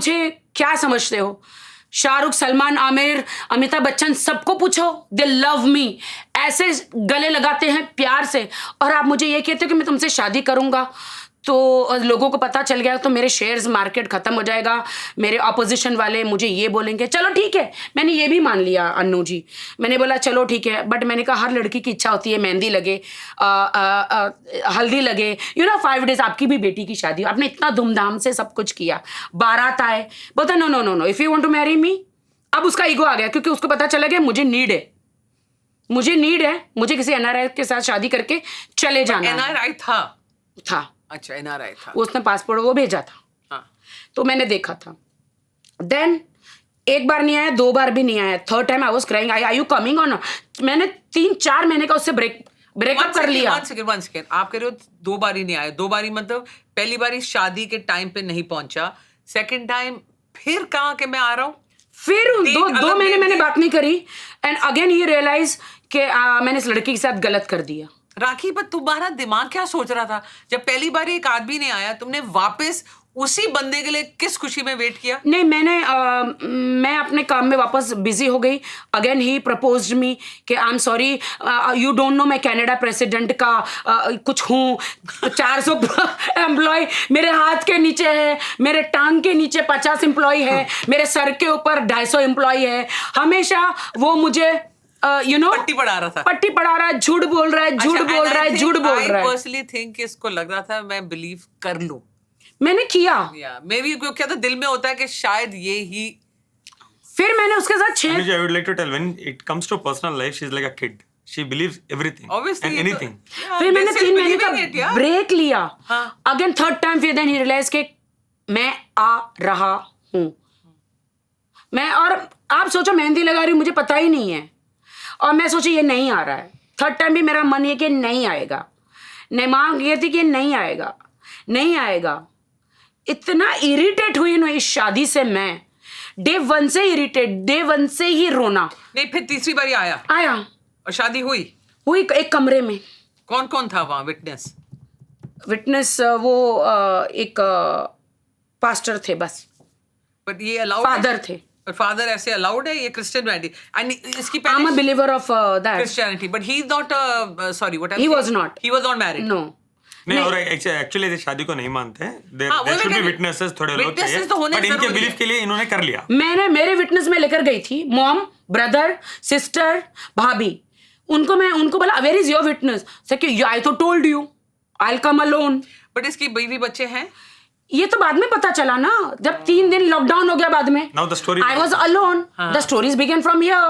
मुझे क्या समझते हो? शाहरुख, सलमान, आमिर, अमिताभ बच्चन, सबको पूछो, दे लव मी, ऐसे गले लगाते हैं प्यार से, और आप मुझे ये कहते हो कि मैं तुमसे शादी करूंगा? तो लोगों को पता चल गया तो मेरे शेयर्स मार्केट खत्म हो जाएगा, मेरे ऑपोजिशन वाले मुझे ये बोलेंगे। चलो ठीक है, मैंने ये भी मान लिया अन्नू जी, मैंने बोला चलो ठीक है, बट मैंने कहा हर लड़की की इच्छा होती है मेहंदी लगे, हल्दी लगे, 5 डेज आपकी भी बेटी की शादी, आपने इतना धूमधाम से सब कुछ किया, बारात आए, बोलता no no no no, if you want to marry me. अब उसका ईगो आ गया क्योंकि उसको पता चला गया मुझे नीड है, मुझे किसी एनआरआई के साथ शादी करके चले जाना। एनआरआई था? अच्छा, एनआरआई था। उसने पासपोर्ट वो भेजा था। हाँ। तो मैंने देखा था। देन एक बार नहीं आया, 2 बार भी नहीं आया, third time I was crying, I you coming on? मैंने 3-4 महीने का उससे ब्रेकअप कर लिया। वन सेकेंड, आप कह रहे हो 2 बार ही नहीं आया? 2 बारी मतलब पहली बारी शादी के टाइम पे नहीं पहुंचा, सेकंड टाइम फिर कहा कि मैं आ रहा हूँ, फिर 2 महीने मैंने बात नहीं करी, एंड अगेन ही रियलाइज कि मैंने इस लड़की के साथ गलत कर दिया। राखी, पर तुम्हारा दिमाग क्या सोच रहा था जब पहली बार एक आदमी ने आया, तुमने वापस उसी बंदे के लिए किस खुशी में वेट किया? नहीं, मैं अपने काम में वापस बिजी हो गई। अगेन ही प्रपोज्ड मी कि I am sorry, you don't know मैं कनाडा प्रेसिडेंट का कुछ हूँ, 400 एम्प्लॉय मेरे हाथ के नीचे है, मेरे टांग के नीचे 50 एम्प्लॉय है, मेरे सर के ऊपर 250 एम्प्लॉय है। हमेशा वो मुझे पट्टी पढ़ा रहा था, झूठ बोल रहा है, झूठ बोल रहा है। पर्सनली थिंक इसको लग रहा था मैं बिलीव कर लूं, मैंने किया। मे बी क्या था दिल में होता है कि शायद ये ही। फिर मैंने उसके साथ I would like to tell, when it comes to personal life, she's like a kid. She believes everything. Obviously, and anything. फिर मैंने 3 महीने का ब्रेक लिया। अगेन थर्ड टाइम फिर देन ही रियलाइज कि मैं आ रहा हूँ मैं, और आप सोचो मेहंदी लगा रही हूँ, मुझे पता ही नहीं है, और मैं सोची ये नहीं आ रहा है। थर्ड टाइम भी मेरा मन ये कि नहीं आएगा, नहीं मांग ये थी कि नहीं आएगा। इतना इरिटेट हुई ना इस शादी से, मैं डे 1 से इरिटेट, डे 1 से ही रोना। नहीं, फिर तीसरी बार आया और शादी हुई एक कमरे में। कौन कौन था वहां विटनेस? वो एक पास्टर थे बस, बट ये अलाउड? फादर थे। But father ऐसे allowed है? ये क्रिश्चियनिटी, and इसकी I'm a believer of that Christianity, but he is not sorry, what he was not married. No. नहीं, और एक्चुअली शादी को नहीं मानते हैं, there should be witnesses, थोड़े लोग चाहिए, बट इनके बिलीफ के लिए इन्होंने कर लिया। मेरे विटनेस में लेकर गई थी मॉम, ब्रदर, सिस्टर, भाभी, उनको बोला वेयर इज योर विटनेस? आई तो told you I will come alone. But इसकी बीवी बच्चे हैं? ये तो बाद में पता चला ना, जब 3 दिन लॉकडाउन हो गया बाद में। Now the story I was alone. The stories began from here.